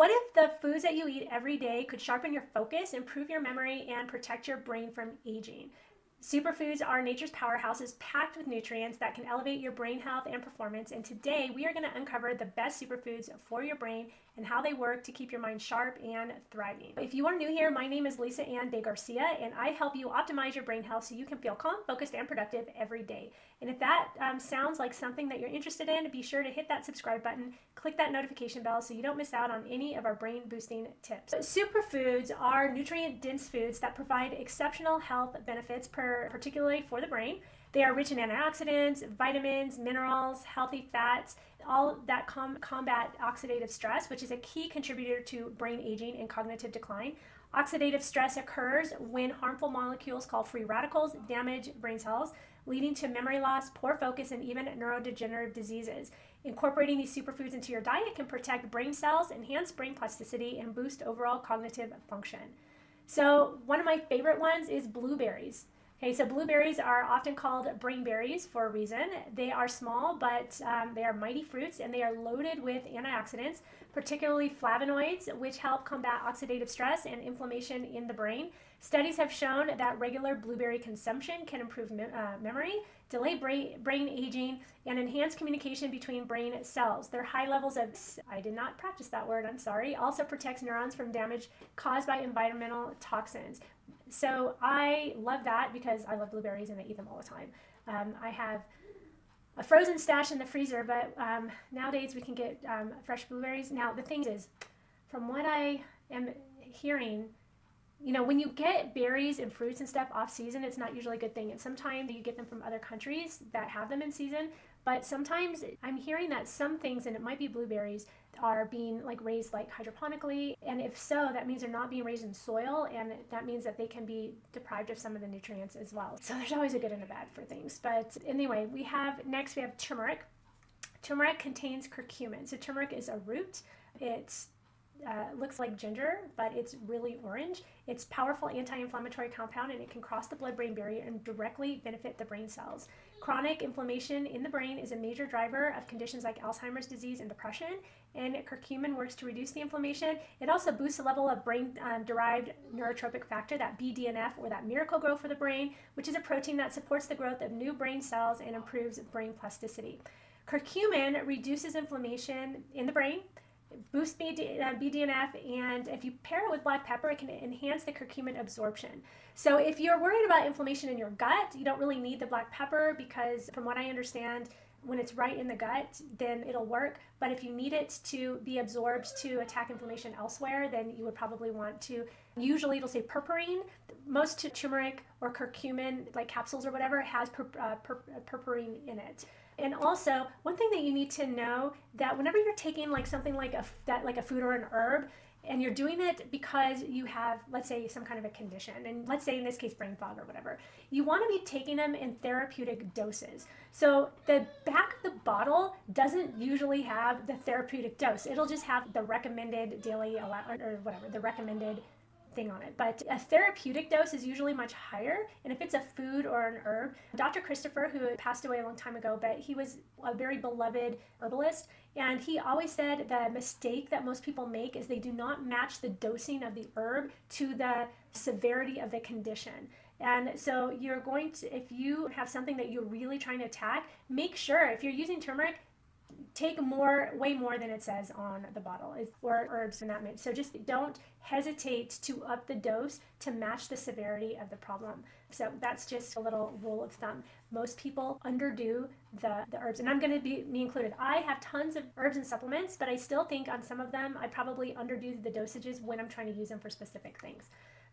what if the foods that you eat every day could sharpen your focus, improve your memory, and protect your brain from aging? Superfoods are nature's powerhouses packed with nutrients that can elevate your brain health and performance. And today we are going to uncover the best superfoods for your brain and how they work to keep your mind sharp and thriving. If you are new here, my name is 𝐬𝐮𝐬𝐫𝐞, and I help you optimize your brain health so you can feel calm, focused, and productive every day. And if that sounds like something that you're interested in, be sure to hit that subscribe button, click that notification bell so you don't miss out on any of our brain boosting tips. Superfoods are nutrient-dense foods that provide exceptional health benefits, particularly for the brain. They are rich in antioxidants, vitamins, minerals, healthy fats, all that combat oxidative stress, which is a key contributor to brain aging and cognitive decline. Oxidative stress occurs when harmful molecules called free radicals damage brain cells, leading to memory loss, poor focus, and even neurodegenerative diseases. Incorporating these superfoods into your diet can protect brain cells, enhance brain plasticity, and boost overall cognitive function. So one of my favorite ones is blueberries. Okay, so blueberries are often called brain berries for a reason. They are small, but they are mighty fruits, and they are loaded with antioxidants, particularly flavonoids, which help combat oxidative stress and inflammation in the brain. Studies have shown that regular blueberry consumption can improve memory, delay brain aging, and enhance communication between brain cells. Their high levels of, I did not practice that word, I'm sorry, also protects neurons from damage caused by environmental toxins. So I love that because I love blueberries and I eat them all the time. I have a frozen stash in the freezer, but nowadays we can get fresh blueberries. Now the thing is, from what I am hearing, you know, when you get berries and fruits and stuff off season, it's not usually a good thing. And sometimes you get them from other countries that have them in season, but sometimes I'm hearing that some things, and it might be blueberries, are being like raised like hydroponically. And if so, that means they're not being raised in soil, and that means that they can be deprived of some of the nutrients as well. So there's always a good and a bad for things. But anyway, next we have turmeric. Turmeric contains curcumin. So turmeric is a root. It's looks like ginger, but it's really orange. It's powerful anti-inflammatory compound, and it can cross the blood-brain barrier and directly benefit the brain cells. Chronic inflammation in the brain is a major driver of conditions like Alzheimer's disease and depression, and curcumin works to reduce the inflammation. It also boosts the level of brain-derived neurotropic factor, that BDNF, or that miracle growth for the brain, which is a protein that supports the growth of new brain cells and improves brain plasticity. Curcumin reduces inflammation in the brain, boosts BDNF, and if you pair it with black pepper, it can enhance the curcumin absorption. So if you're worried about inflammation in your gut, you don't really need the black pepper, because from what I understand, when it's right in the gut, then it'll work. But if you need it to be absorbed to attack inflammation elsewhere, then you would probably want to, usually it'll say purpurine. Most turmeric or curcumin, like capsules or whatever, has purpurine in it. And also, one thing that you need to know, that whenever you're taking like something like a food or an herb, and you're doing it because you have, let's say, some kind of a condition, and let's say in this case brain fog or whatever, you want to be taking them in therapeutic doses. So the back of the bottle doesn't usually have the therapeutic dose. It'll just have the recommended daily or whatever, the recommended thing on it. But a therapeutic dose is usually much higher. And if it's a food or an herb, Dr. Christopher, who passed away a long time ago, but he was a very beloved herbalist, and he always said the mistake that most people make is they do not match the dosing of the herb to the severity of the condition. And so you're going to, if you have something that you're really trying to attack, make sure, if you're using turmeric, take way more than it says on the bottle, or herbs in that mix. So just don't hesitate to up the dose to match the severity of the problem. So that's just a little rule of thumb. Most people underdo the herbs, and I'm going to be included. I have tons of herbs and supplements, but I still think on some of them I probably underdo the dosages when I'm trying to use them for specific things.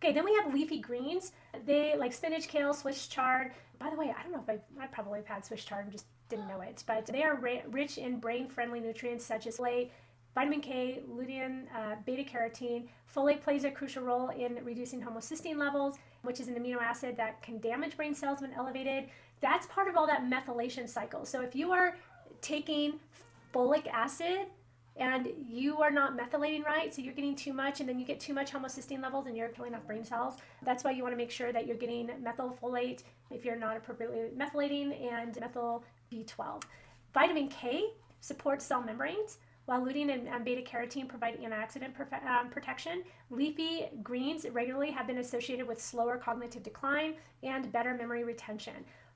Okay, then we have leafy greens. They like spinach, kale, Swiss chard. By the way, I don't know if I probably have had Swiss chard and just didn't know it, but they are rich in brain-friendly nutrients such as folate, vitamin K, lutein, beta-carotene. Folate plays a crucial role in reducing homocysteine levels, which is an amino acid that can damage brain cells when elevated. That's part of all that methylation cycle. So if you are taking folic acid and you are not methylating right, so you're getting too much, and then you get too much homocysteine levels and you're killing off brain cells. That's why you want to make sure that you're getting methylfolate if you're not appropriately methylating, and methyl B12. Vitamin K supports cell membranes, While lutein and beta-carotene provide antioxidant protection, leafy greens regularly have been associated with slower cognitive decline and better memory retention.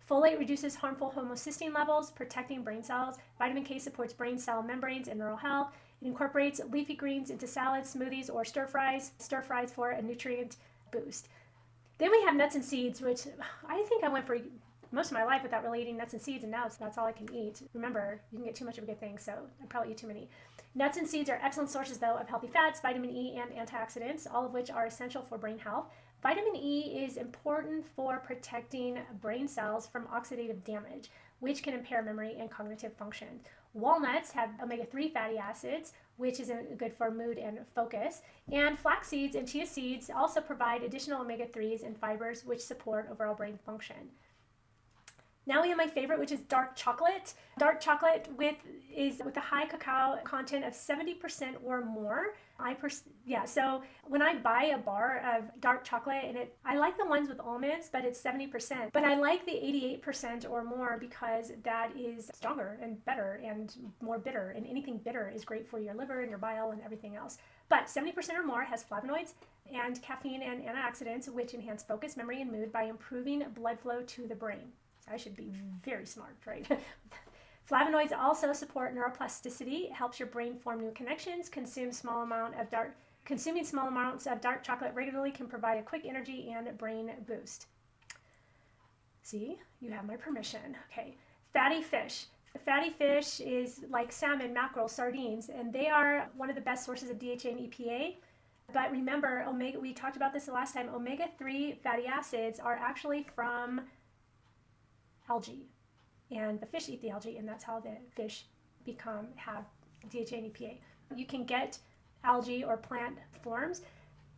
Folate reduces harmful homocysteine levels, protecting brain cells. Vitamin K supports brain cell membranes and neural health. It incorporates leafy greens into salads, smoothies, or stir fries for a nutrient boost. Then we have nuts and seeds, which I think I went for most of my life without really eating nuts and seeds, and now that's all I can eat. Remember, you can get too much of a good thing, so I probably eat too many. Nuts and seeds are excellent sources, though, of healthy fats, vitamin E, and antioxidants, all of which are essential for brain health. Vitamin E is important for protecting brain cells from oxidative damage, which can impair memory and cognitive function. Walnuts have omega-3 fatty acids, which is good for mood and focus. And flax seeds and chia seeds also provide additional omega-3s and fibers, which support overall brain function. Now we have my favorite, which is dark chocolate. Dark chocolate with a high cacao content of 70% or more. So when I buy a bar of dark chocolate, and I like the ones with almonds, but it's 70%. But I like the 88% or more because that is stronger and better and more bitter. And anything bitter is great for your liver and your bile and everything else. But 70% or more has flavonoids and caffeine and antioxidants, which enhance focus, memory, and mood by improving blood flow to the brain. I should be very smart, right? Flavonoids also support neuroplasticity. It helps your brain form new connections. Consuming small amounts of dark chocolate regularly can provide a quick energy and brain boost. See, you have my permission. Okay, fatty fish. Fatty fish is like salmon, mackerel, sardines, and they are one of the best sources of DHA and EPA. But remember, we talked about this the last time, omega-3 fatty acids are actually from algae, and the fish eat the algae, and that's how the fish have DHA and EPA. You can get algae or plant forms.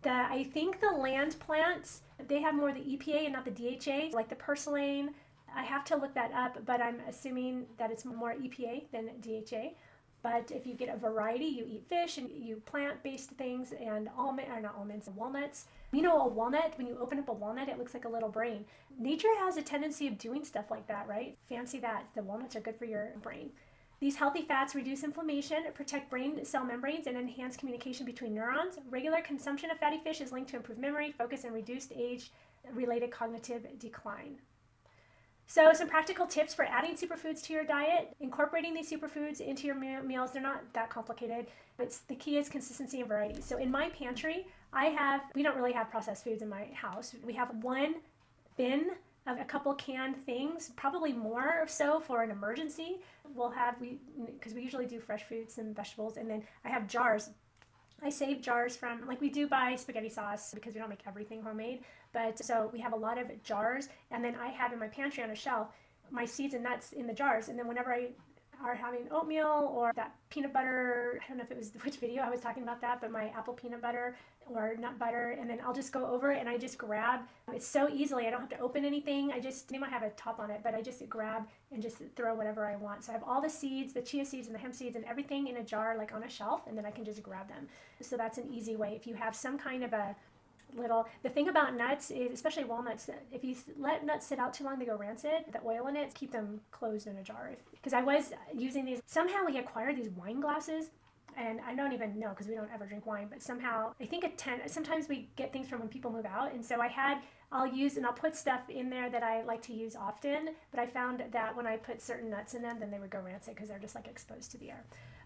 I think the land plants, they have more of the EPA and not the DHA, like the purslane. I have to look that up, but I'm assuming that it's more EPA than DHA. But if you get a variety, you eat fish and you plant-based things and walnuts. You know, a walnut, when you open up a walnut, it looks like a little brain. Nature has a tendency of doing stuff like that, right? Fancy that. The walnuts are good for your brain. These healthy fats reduce inflammation, protect brain cell membranes, and enhance communication between neurons. Regular consumption of fatty fish is linked to improved memory, focus, and reduced age-related cognitive decline. So some practical tips for adding superfoods to your diet. Incorporating these superfoods into your meals, they're not that complicated. The key is consistency and variety. So in my pantry, we don't really have processed foods in my house. We have one bin of a couple canned things, probably more or so for an emergency. Because we usually do fresh fruits and vegetables, and then I have jars. I save jars from, we do buy spaghetti sauce because we don't make everything homemade. But so we have a lot of jars, and then I have in my pantry on a shelf my seeds and nuts in the jars. And then whenever I are having oatmeal or that peanut butter, I don't know if it was which video I was talking about that, but my apple peanut butter or nut butter, and then I'll just go over it and I just grab it so easily. I don't have to open anything. They might have a top on it, but I just grab and just throw whatever I want. So I have all the seeds, the chia seeds and the hemp seeds and everything in a jar, like on a shelf, and then I can just grab them. So that's an easy way. If you have some kind of the thing about nuts is, especially walnuts, if you let nuts sit out too long, they go rancid. The oil in it, keep them closed in a jar. Because I was using these, somehow we acquired these wine glasses, and I don't even know because we don't ever drink wine, but somehow, I think sometimes we get things from when people move out, and so I'll put stuff in there that I like to use often, but I found that when I put certain nuts in them, then they would go rancid because they're just exposed to the air.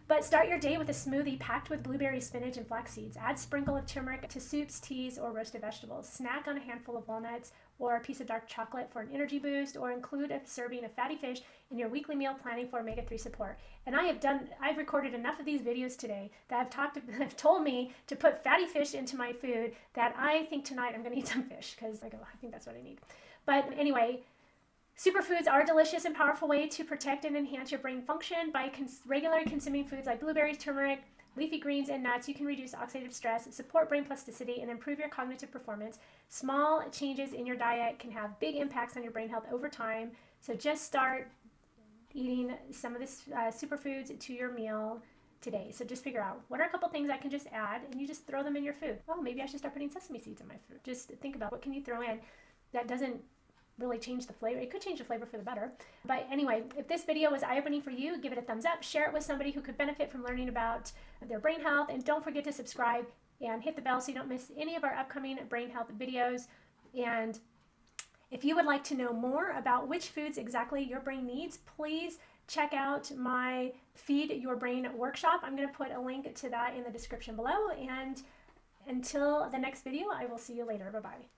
But start your day with a smoothie packed with blueberries, spinach, and flax seeds. Add sprinkle of turmeric to soups, teas, or roasted vegetables. Snack on a handful of walnuts or a piece of dark chocolate for an energy boost, or include a serving of fatty fish in your weekly meal planning for omega-3 support. And I've recorded enough of these videos today that have told me to put fatty fish into my food that I think tonight I'm going to eat some fish because I think that's what I need. But anyway, superfoods are a delicious and powerful way to protect and enhance your brain function. By regularly consuming foods like blueberries, turmeric, leafy greens, and nuts, you can reduce oxidative stress, support brain plasticity, and improve your cognitive performance. Small changes in your diet can have big impacts on your brain health over time. So just start eating some of this superfoods to your meal today. So just figure out what are a couple things I can just add, and you just throw them in your food. Oh, maybe I should start putting sesame seeds in my food. Just think about what can you throw in that doesn't really change the flavor. It could change the flavor for the better. But anyway, if this video was eye-opening for you, give it a thumbs up, share it with somebody who could benefit from learning about their brain health, and don't forget to subscribe and hit the bell so you don't miss any of our upcoming brain health videos. And if you would like to know more about which foods exactly your brain needs, please check out my Feed Your Brain workshop. I'm going to put a link to that in the description below. And until the next video, I will see you later. Bye-bye.